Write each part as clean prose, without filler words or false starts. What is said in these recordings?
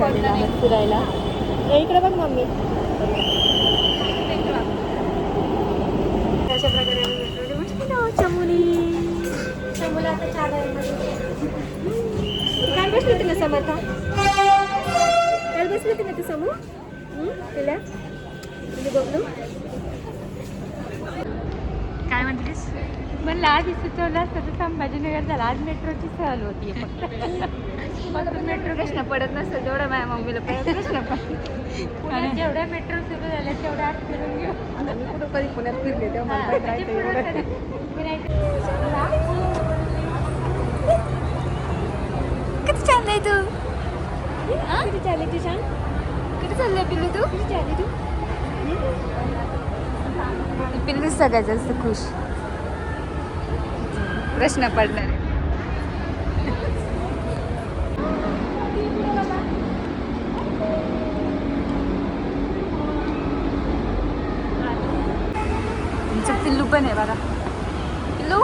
चाललेलो आहोत फिरायला. इकडे बघ मम्मी. अशा प्रकारे आम्ही मेट्रोने बसलेलो. चमुला आता काय बसली होती ना समर्था? काय बसली होती ना ती समू तिला म्हणजे बघलो. काय म्हणतेस? म्हणलं आधी सुचवलं असतं तर संभाजीनगर झाला. आज मेट्रोची सहल होती फक्त. मेट्रो प्रश्न पडत नसतं जेवढं माझ्या मम्मीला प्रश्न पडतो. पुण्यात जेवढ्या मेट्रो सुरू झाल्या तेवढ्या आज फिरून घेऊ. मी कुठं कधी पुण्यात फिरले तेव्हा मला माहित राहायचं एवढं. किती चाललंय तू? किती चालली तू छान? किती चाललंय पिल्लू तू? किती चालली तू? पिल्लू सगळ्यात जास्त खुश. प्रश्न पडणार आहे. तुमचं पिल्लू पण आहे बघा. पिल्लू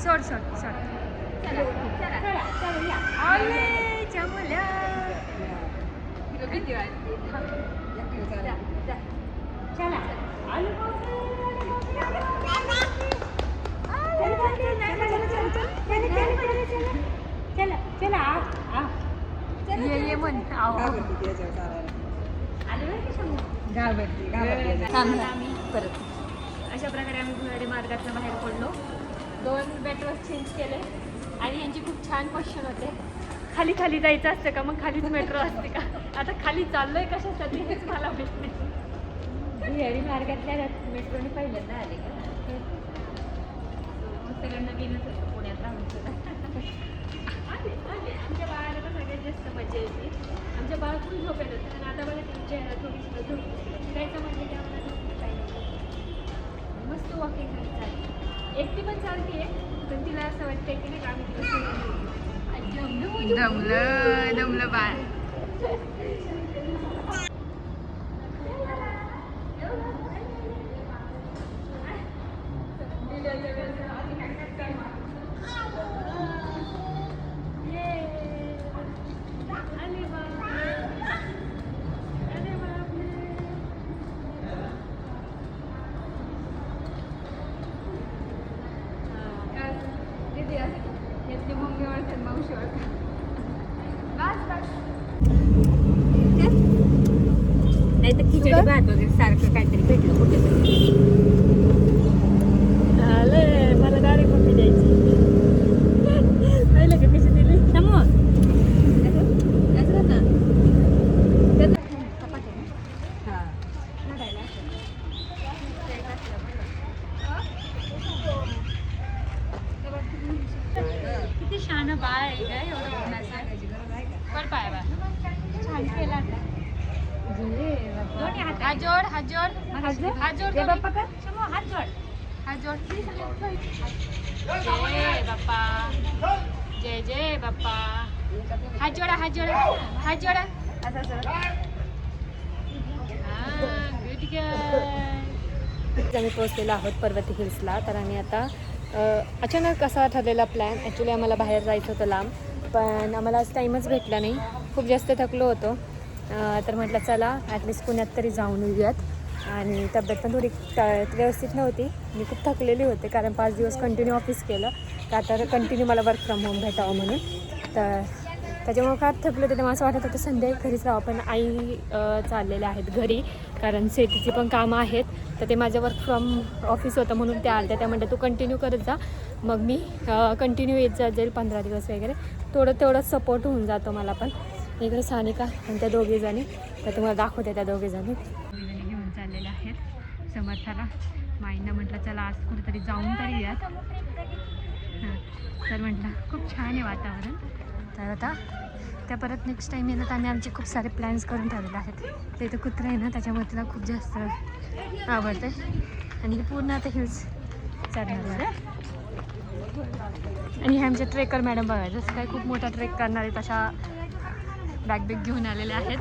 सोड सोड सोड. आले चमुल्या. भीती वाटते. चला ये म्हण. परत अशा प्रकारे आम्ही भुयारी मार्गातनं बाहेर पडलो. 2 मेट्रो चेंज केले आणि यांची खूप छान क्वेश्चन होते. खाली खाली जायचं असतं का? मग खालीच मेट्रो असते का? आता खाली चाललोय कशासाठी हेच मला माहित नाही. भुयारी मार्गातल्या मेट्रोने पहिल्यांदा आले का? सगळं नवीनच होतं पुण्यात राहून सुद्धा. आमच्या बाळाला तर सगळ्यात जास्त मजा येते. आमच्या बाळा खूप झोपेत होतं आणि आता मला त्यांच्या थोडीशी झोप फिरायचं म्हणजे की आम्हाला झोप काही नव्हतं. मस्त वॉकिंग करत चालते. एकटी पण चालते पण तिला असं वाटतंय की नाही का आम्ही तिला दमलं बाळ. मम्मी ओळखत मावशी ओळखत. नाही तर खिचडी भात वगैरे सारखं काहीतरी भेटलं कुठेतरी. आलं मला गाडी कुठे द्यायची. पाहिलं का कशी दिली समोर. किती छान बाळ आहे का एवढं कोणाचं. बरं पाय बा छान केला. हात जोड हात जोड हात जोड हात जोड बाप्पा कर. हात जोड हात जोड. जय बाप्पा जय जय बाप्पा. हात जोडा हात जोडा हात जोडा. आम्ही पोहोचलेलो आहोत पर्वती हिल्सला. तर आम्ही आता अचानक असा ठरलेला प्लॅन. ॲक्च्युली आम्हाला बाहेर जायचं होतं लांब पण आम्हाला आज टाईमच भेटला नाही. खूप जास्त थकलो होतो. तर म्हटलं चला ॲटलिस्ट पुण्यात तरी जाऊन येऊयात. आणि तब्येत पण थोडी व्यवस्थित नव्हती. मी खूप थकलेली होते कारण 5 दिवस कंटिन्यू ऑफिस केलं का आता कंटिन्यू मला वर्क फ्रॉम होम भेटावं म्हणून. तर त्याच्यामुळे फार थकलं होतं. तेव्हा असं वाटत होतं संडे घरीच राहावं. पण आई चाललेल्या आहेत घरी कारण शेतीची पण कामं आहेत. तर ते माझं वर्क फ्रॉम ऑफिस होतं म्हणून त्या आल्या. त्या म्हणतात तू कंटिन्यू करत जा मग मी कंटिन्यू येत जाईल 15 दिवस वगैरे. तेवढं सपोर्ट होऊन जातो मला पण. इकडे सानिका आणि त्या दोघीजणी तर तुम्हाला दाखवते. त्या दोघीजणी घेऊन चाललेल्या आहेत समर्थाला. माईंना म्हटलं चला आज कुठेतरी जाऊन तरी यात. हां तर म्हटलं खूप छान आहे वातावरण. तर आता त्या परत नेक्स्ट टाईम येणार. आम्ही आमचे खूप सारे प्लॅन्स करून ठेवलेले आहेत. ते इथं कुत्रा आहे ना, त्याच्यामुळे तिला खूप जास्त आवडते आणि हे पूर्ण आता हिल्स चढणार आहे. आणि हे आमचे ट्रेकर मॅडम बघा, जसं काही खूप मोठा ट्रेक करणार आहेत अशा बॅग घेऊन आलेले आहेत.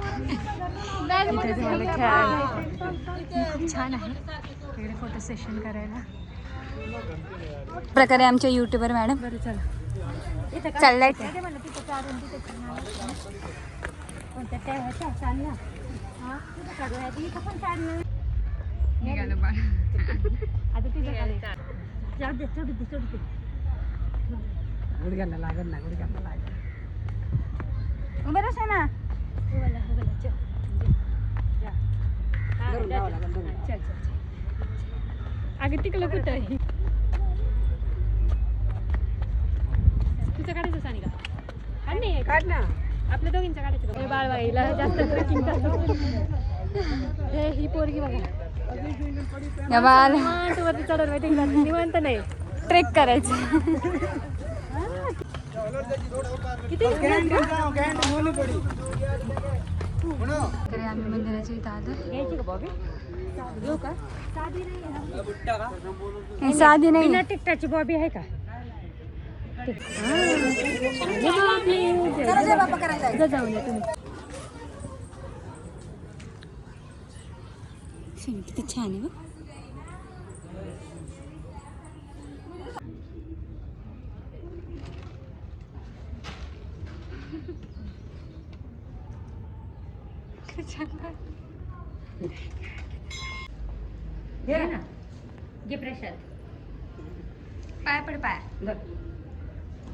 इथे झालं खेळायला खूप छान आहे इकडे फोटो सेशन करायला. प्रकारे आमच्या युट्यूबर मॅडम बरं चला चाललाय. निघालं बा आता तिथं गुडघ्याला लागत ना, गुडघ्याला लागत. बरं आहे ना. अगं तिकडं कुठं आहे तुझं काढायचं सानिका? काढ नाही काढ ना. आपल्या दोघींचं काढायचं. बाळवाईला जास्त ट्रेकिंग करतो. हे ही पोरगी बघा निवांत वरती चढत माहिती निवांत नाही ट्रेक करायचं. तरी आम्ही मंदिराच्या इथं आलो. साधी नाही. बिना टिकटाची बॉबी आहे का? जाऊन या तुम्ही. किती छान आहे. घे प्रसाद. पाय पड पाय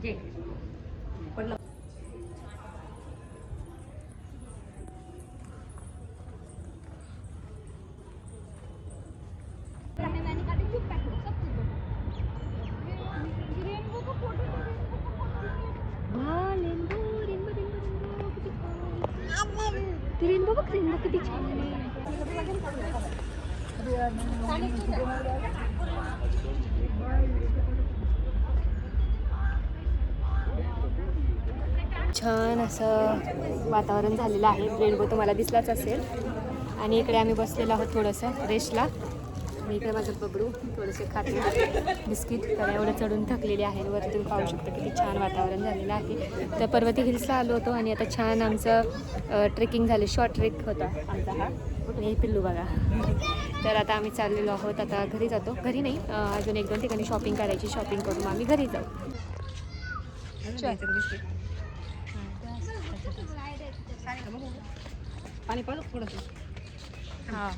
जे पडलं. रेनबो बघ, रेनबो किती छान आहे. छान असं वातावरण झालेलं आहे. रेनबो तुम्हाला दिसलाच असेल. आणि इकडे आम्ही बसलेलो आहोत थोडंसं रेस्टला. आणि इकडे माझं बबडू थोडेसे खाते बिस्किट. तर एवढं चढून थकलेले आहे. वरती तुम्ही पाहू शकता किती छान वातावरण झालेलं आहे. तर पर्वती हिल्सला आलो होतो आणि आता छान आमचं ट्रेकिंग झालं. शॉर्ट ट्रेक होता आमचा हा. आणि पिल्लू बघा. तर आता आम्ही चाललेलो आहोत. आता घरी जातो. घरी नाही, अजून 1-2 ठिकाणी शॉपिंग करायची. शॉपिंग करून आम्ही घरी जाऊ. पाणी पाहू थोडंसं. हां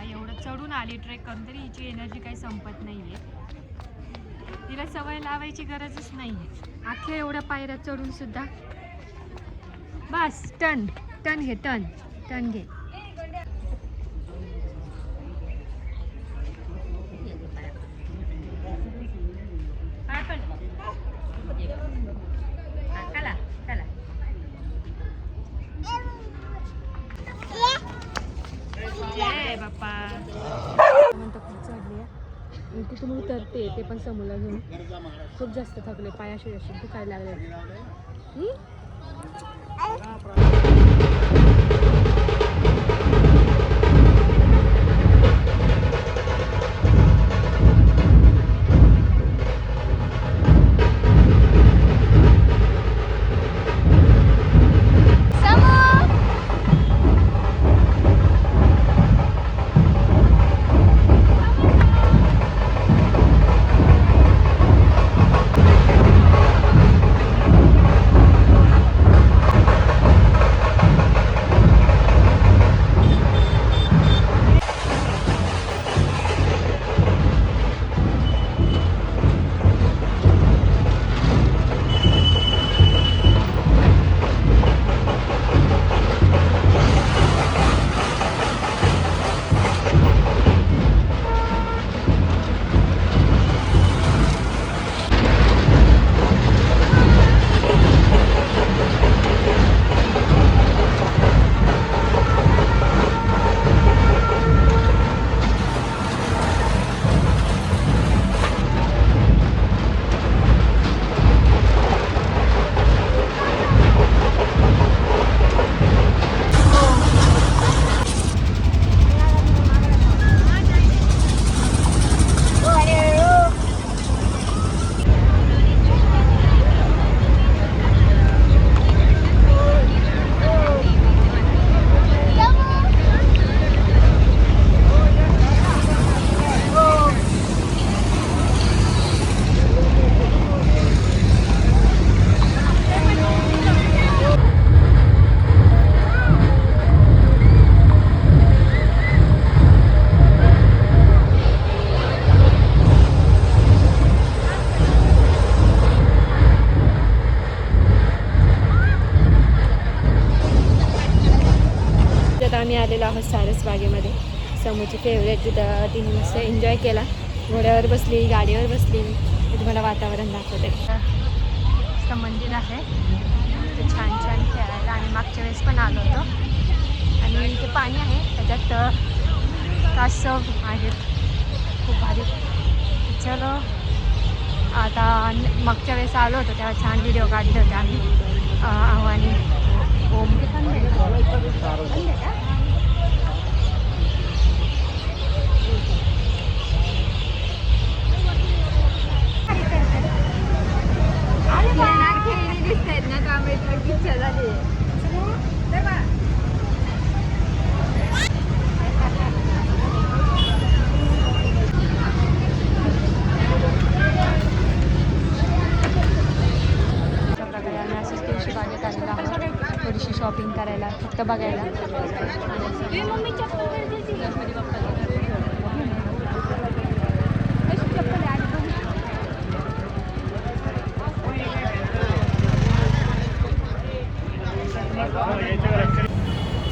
एवढं चढून आली ट्रेक करून तरी हिची एनर्जी काही संपत नाही आहे. तिला सवय लावायची गरजच नाही आहे. अख्ख्या एवढ्या पायऱ्या चढून सुद्धा. बस टर्न टर्न घे, टर्न टर्न घे. बाप्पा म्हणतो खूप चढली आहे. तिथून उतरते ते पण समोरला घेऊन. खूप जास्त थकले. पायाशी अशी दुखायला लागले. आम्ही आलेलो आहोत सारसबागेमध्ये. समूची फेवरेट, तिथं तिने मस्त एन्जॉय केला. घोड्यावर बसली, गाडीवर बसली. मी तुम्हाला वातावरण दाखवते. मस्त मंदिर आहे, ते छान छान खेळायला. आम्ही मागच्या वेळेस पण आलो होतो. आणि इथे पाणी आहे, त्याच्यात कासव आहेत, खूप भारी. चलो आता मागच्या वेळेस आलो होतो तेव्हा छान व्हिडिओ काढले होते आम्ही. आणि ओम दिसत आहेत ना, त्यामुळे इच्छा झाली. बागेत आलेला आहोत थोडीशी शॉपिंग करायला, फक्त बघायला.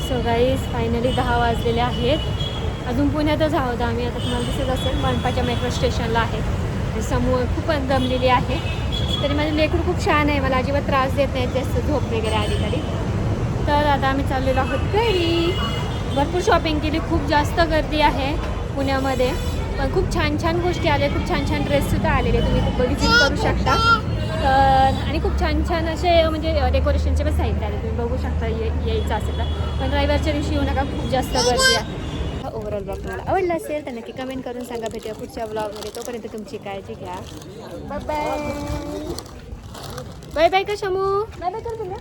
सो गाईज फायनली 10 वाजलेले आहेत. अजून पुण्यातच आहोत आम्ही. आता तुम्हाला दिसत असेल मनपाच्या मेट्रो स्टेशनला आहे. समूह खूपच दमलेली आहे. तरी माझे लेकरू खूप छान आहे, मला अजिबात त्रास देत नाही जास्त झोप वगैरे आली तरी. तर आता आम्ही चाललेलो आहोत घरी. भरपूर शॉपिंग केली, खूप जास्त गर्दी आहे पुण्यामध्ये. पण खूप छान छान गोष्टी आल्या, खूप छान छान ड्रेससुद्धा आलेले, तुम्ही खूप विजिट करू शकता. तर आणि खूप छान छान असे म्हणजे डेकोरेशनचे पण साहित्य आले, तुम्ही बघू शकता यायचं असेल तर. पण रविवारच्या दिवशी येऊ नका, खूप जास्त गर्दी आहे. ओव्हरऑल ब्लॉग तुम्हाला आवडला असेल तर नक्की कमेंट करून सांगा. भेटूया पुढच्या ब्लॉगमध्ये. तोपर्यंत तुमची काळजी घ्या. Bye bye. बाय बाय का शमू? बाय बाय कर तुला.